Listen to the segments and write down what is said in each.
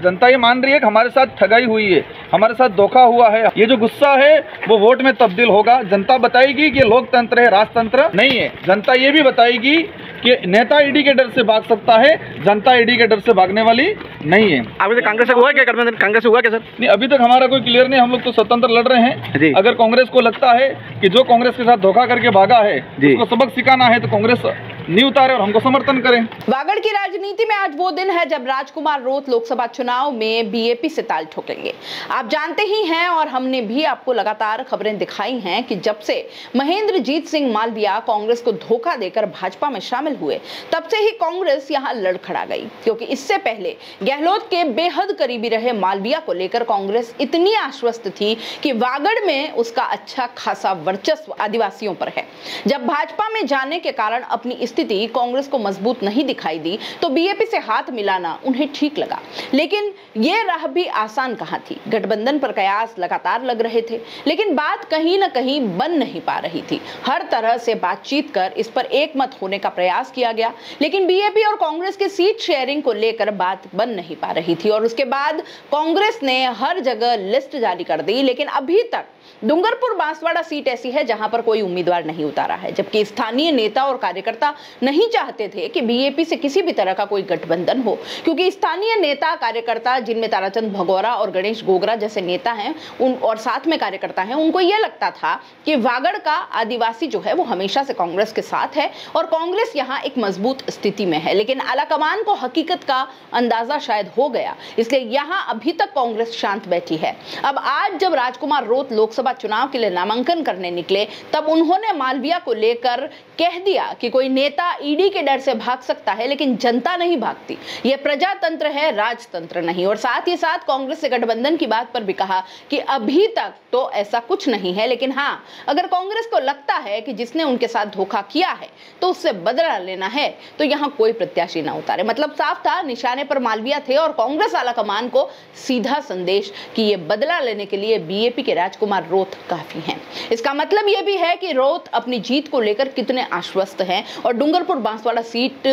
जनता ये मान रही है कि हमारे साथ ठगाई हुई है, हमारे साथ धोखा हुआ है। ये जो गुस्सा है वो वोट में तब्दील होगा। जनता बताएगी कि ये लोकतंत्र है, राजतंत्र नहीं है। जनता ये भी बताएगी कि नेता ईडी के डर से भाग सकता है, जनता ईडी के डर से भागने वाली नहीं है। अभी तक कांग्रेस से हुआ क्या? गठबंधन कांग्रेस से हुआ क्या सर? नहीं, अभी तक हमारा कोई क्लियर नहीं। हम लोग तो स्वतंत्र लड़ रहे हैं। अगर कांग्रेस को लगता है कि जो कांग्रेस के साथ धोखा करके भागा है उसको सबक सिखाना है तो कांग्रेस नहीं उतारे और हमको समर्थन करें। वागड़ की राजनीति में आज वो दिन है जब राजकुमार रोत लोकसभा चुनाव में बीएपी से ताल ठोकेंगे। आप जानते ही हैं और हमने भी आपको लगातार खबरें दिखाई हैं कि जब से महेंद्रजीत सिंह मालविया कांग्रेस को धोखा देकर भाजपा में शामिल हुए तब से ही कांग्रेस यहां लड़ खड़ा गई, क्योंकि इससे पहले गहलोत के बेहद करीबी रहे मालविया को लेकर कांग्रेस इतनी आश्वस्त थी कि वागड़ में उसका अच्छा खासा वर्चस्व आदिवासियों पर है। जब भाजपा में जाने के कारण अपनी स्थिति कांग्रेस को मजबूत नहीं दिखाई दी तो बीएपी से हाथ मिलाना उन्हें ठीक लगा, लेकिन यह राह भी आसान कहां थी। गठबंधन पर कयास लगातार लग रहे थे, लेकिन बात कहीं ना कहीं बन नहीं पा रही थी। हर तरह से बातचीत कर इस पर एक मत होने का प्रयास किया गया, लेकिन बीएपी और कांग्रेस के सीट शेयरिंग को लेकर बात बन नहीं पा रही थी। और उसके बाद कांग्रेस ने हर जगह लिस्ट जारी कर दी, लेकिन अभी तक डूंगरपुर बांसवाड़ा सीट ऐसी है जहां पर कोई उम्मीदवार नहीं उतारा है, जबकि स्थानीय नेता और कार्यकर्ता नहीं चाहते थे कि बीएपी से किसी भी तरह का कोई गठबंधन हो, क्योंकि स्थानीय नेता कार्यकर्ता जिनमें ताराचंद भगोरा और गणेश गोगरा जैसे नेता हैं उन और साथ में कार्यकर्ता हैं, उनको यह लगता था कि वागड़ का आदिवासी जो है वो हमेशा से कांग्रेस के साथ है और कांग्रेस यहाँ एक मजबूत स्थिति में है। लेकिन आलाकमान को हकीकत का अंदाजा शायद हो गया, इसलिए यहाँ अभी तक कांग्रेस शांत बैठी है। अब आज जब राजकुमार रोत लोकसभा चुनाव के लिए नामांकन करने निकले तब उन्होंने मालविया को लेकर कह दिया कि कोई नेता ईडी के डर से भाग सकता है लेकिन जनता नहीं भागती, यह प्रजातंत्र है, राजतंत्र नहीं। और साथ ही साथ कांग्रेस से गठबंधन की बात पर भी कहा कि अभी तक तो ऐसा कुछ नहीं है, लेकिन हाँ, अगर कांग्रेस को लगता है कि जिसने उनके साथ धोखा किया है तो उससे बदला लेना है तो यहाँ कोई प्रत्याशी ना उतारे। मतलब साफ था, निशाने पर मालविया थे और कांग्रेस आलाकमान को सीधा संदेश कि ये बदला लेने के लिए बीएपी के राजकुमार रोत काफी हैं। इसका मतलब यह भी है कि रोत अपनी जीत को लेकर कितने आश्वस्त हैं और डूंगरपुर बांसवाड़ा सीट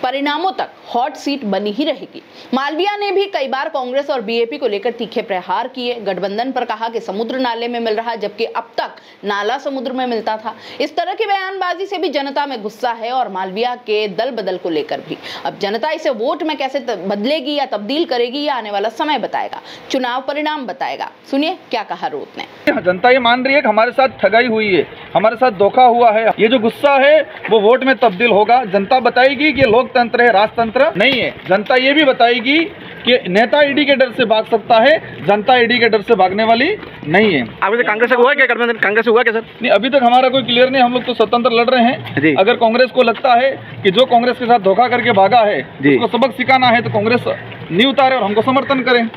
परिणामों तक हॉट सीट बनी ही रहेगी। मालविया ने भी कई बार कांग्रेस और बीएपी को लेकर तीखे प्रहार किए। गठबंधन पर कहा कि समुद्र नाले में मिल रहा, जबकि अब तक नाला समुद्र में मिलता था। इस तरह की बयानबाजी से भी जनता में गुस्सा है और मालविया के दल बदल को लेकर भी। अब जनता इसे वोट में कैसे बदलेगी या तब्दील करेगी या आने वाला समय बताएगा, चुनाव परिणाम बताएगा। सुनिए क्या कहा रोत ने। जनता ये मान रही है कि हमारे साथ ठगाई हुई है, हमारे साथ धोखा हुआ है। ये जो गुस्सा है वो वोट में तब्दील होगा। जनता बताएगी कि लोकतंत्र है, राजतंत्र नहीं है। जनता ये भी बताएगी कि नेता ईडी के डर से भाग सकता है, जनता ईडी के डर से भागने वाली नहीं है। अभी तक कांग्रेस से हुआ क्या? गठबंधन कांग्रेस से हुआ क्या सर? नहीं, अभी तक हमारा कोई क्लियर नहीं। हम लोग तो स्वतंत्र लड़ रहे हैं। अगर कांग्रेस को लगता है कि जो कांग्रेस के साथ धोखा करके भागा है उसको सबक सिखाना है तो कांग्रेस नहीं उतारे और हमको समर्थन करें।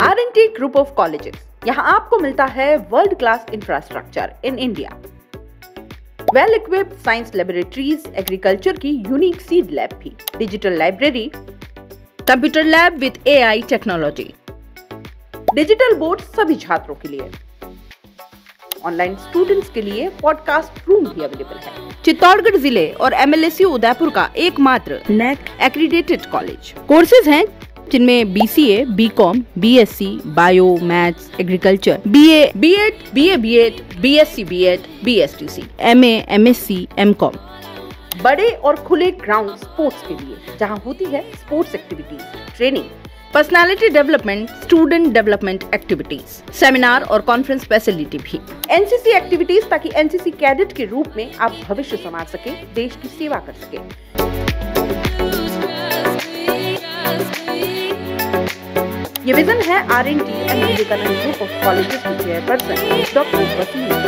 R&T ग्रुप ऑफ कॉलेजेस, यहाँ आपको मिलता है world class infrastructure in India, well equipped science laboratories, agriculture की यूनिक सीड लैब भी, digital library, computer lab with AI technology, digital board सभी छात्रों के लिए, ऑनलाइन स्टूडेंट्स के लिए पॉडकास्ट रूम भी अवेलेबल है। चित्तौड़गढ़ जिले और MLSU उदयपुर का एकमात्र NAC एक्रीडेटेड कॉलेज। कोर्सेज हैं जिनमें BCA, BCom, BSc, bio, maths, agriculture, BA, B.Ed, BA, B.Ed, BSc, B.Ed, BSTC, MA, MSc, MCom। बड़े और खुले ग्राउंड स्पोर्ट्स के लिए जहां होती है sports activities, training, personality development, student development activities, seminar और कॉन्फ्रेंस फैसिलिटी भी, NCC एक्टिविटीज, ताकि NCC कैडेट के रूप में आप भविष्य संवार सके, देश की सेवा कर सके। ये विजन है R&T and Vivekananda group of colleges की चेयरपर्सन डॉक्टर वसीम का।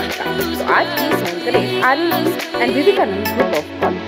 तो आज ही ज्वाइन करें R&T and Vivekananda group of college.